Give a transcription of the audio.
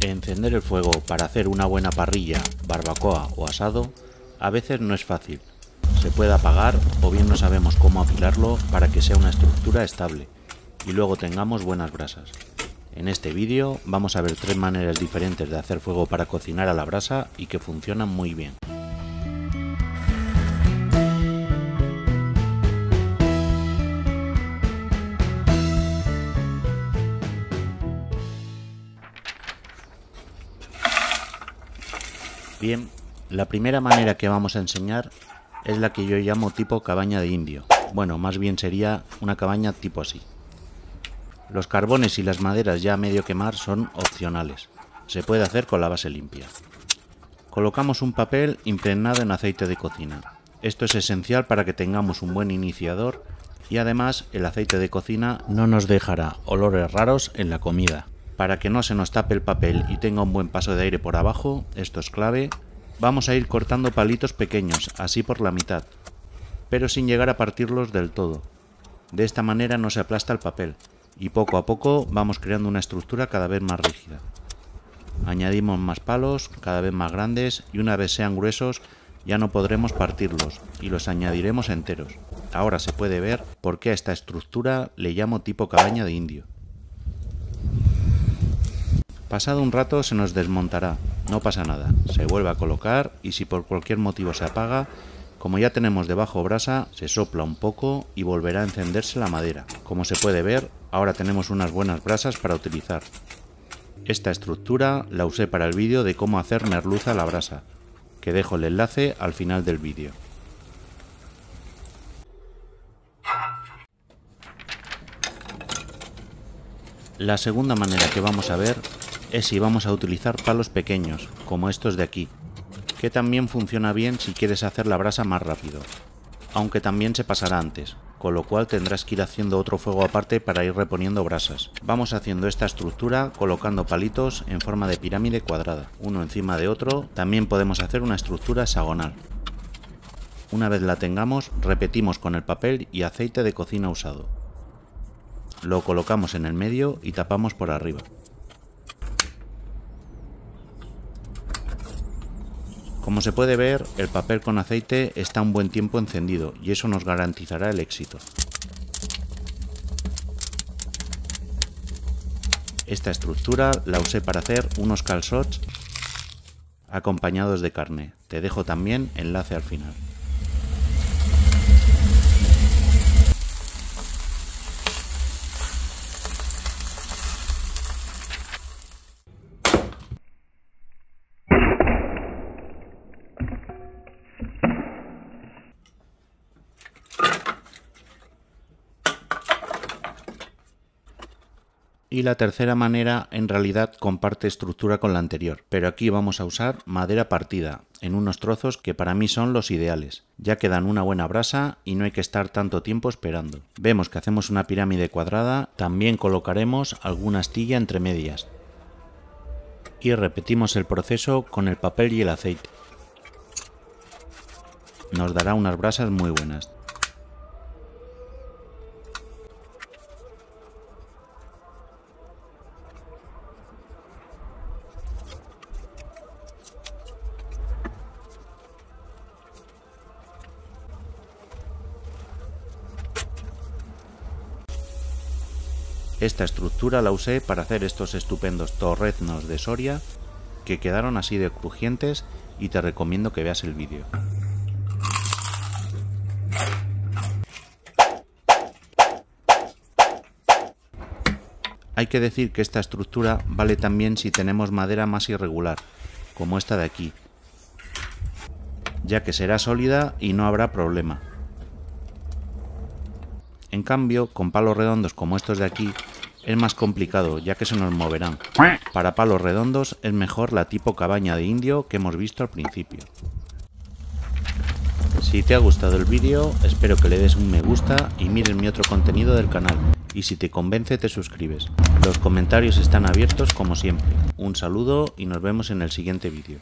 Encender el fuego para hacer una buena parrilla, barbacoa o asado a veces no es fácil. Se puede apagar o bien no sabemos cómo afilarlo para que sea una estructura estable y luego tengamos buenas brasas. En este vídeo vamos a ver 3 maneras diferentes de hacer fuego para cocinar a la brasa y que funcionan muy bien. Bien, la primera manera que vamos a enseñar es la que yo llamo tipo cabaña de indio. Bueno, más bien sería una cabaña tipo así. Los carbones y las maderas ya a medio quemar son opcionales. Se puede hacer con la base limpia. Colocamos un papel impregnado en aceite de cocina. Esto es esencial para que tengamos un buen iniciador y además el aceite de cocina no nos dejará olores raros en la comida. Para que no se nos tape el papel y tenga un buen paso de aire por abajo, esto es clave, vamos a ir cortando palitos pequeños, así por la mitad, pero sin llegar a partirlos del todo. De esta manera no se aplasta el papel y poco a poco vamos creando una estructura cada vez más rígida. Añadimos más palos, cada vez más grandes, y una vez sean gruesos ya no podremos partirlos y los añadiremos enteros. Ahora se puede ver por qué a esta estructura le llamo tipo cabaña de indio. Pasado un rato se nos desmontará, no pasa nada, se vuelve a colocar y si por cualquier motivo se apaga, como ya tenemos debajo brasa, se sopla un poco y volverá a encenderse la madera. Como se puede ver, ahora tenemos unas buenas brasas para utilizar. Esta estructura la usé para el vídeo de cómo hacer merluza a la brasa, que dejo el enlace al final del vídeo. La segunda manera que vamos a ver es si vamos a utilizar palos pequeños, como estos de aquí, que también funciona bien si quieres hacer la brasa más rápido, aunque también se pasará antes, con lo cual tendrás que ir haciendo otro fuego aparte para ir reponiendo brasas. Vamos haciendo esta estructura colocando palitos en forma de pirámide cuadrada, uno encima de otro. También podemos hacer una estructura hexagonal. Una vez la tengamos, repetimos con el papel y aceite de cocina usado. Lo colocamos en el medio y tapamos por arriba. Como se puede ver, el papel con aceite está un buen tiempo encendido y eso nos garantizará el éxito. Esta estructura la usé para hacer unos calçots acompañados de carne. Te dejo también enlace al final. Y la tercera manera en realidad comparte estructura con la anterior, pero aquí vamos a usar madera partida en unos trozos que para mí son los ideales, ya que dan una buena brasa y no hay que estar tanto tiempo esperando. Vemos que hacemos una pirámide cuadrada, también colocaremos alguna astilla entre medias y repetimos el proceso con el papel y el aceite. Nos dará unas brasas muy buenas. Esta estructura la usé para hacer estos estupendos torreznos de Soria que quedaron así de crujientes y te recomiendo que veas el vídeo. Hay que decir que esta estructura vale también si tenemos madera más irregular, como esta de aquí, ya que será sólida y no habrá problema. En cambio, con palos redondos como estos de aquí, es más complicado, ya que se nos moverán. Para palos redondos es mejor la tipo cabaña de indio que hemos visto al principio. Si te ha gustado el vídeo, espero que le des un me gusta y mires mi otro contenido del canal. Y si te convence, te suscribes. Los comentarios están abiertos como siempre. Un saludo y nos vemos en el siguiente vídeo.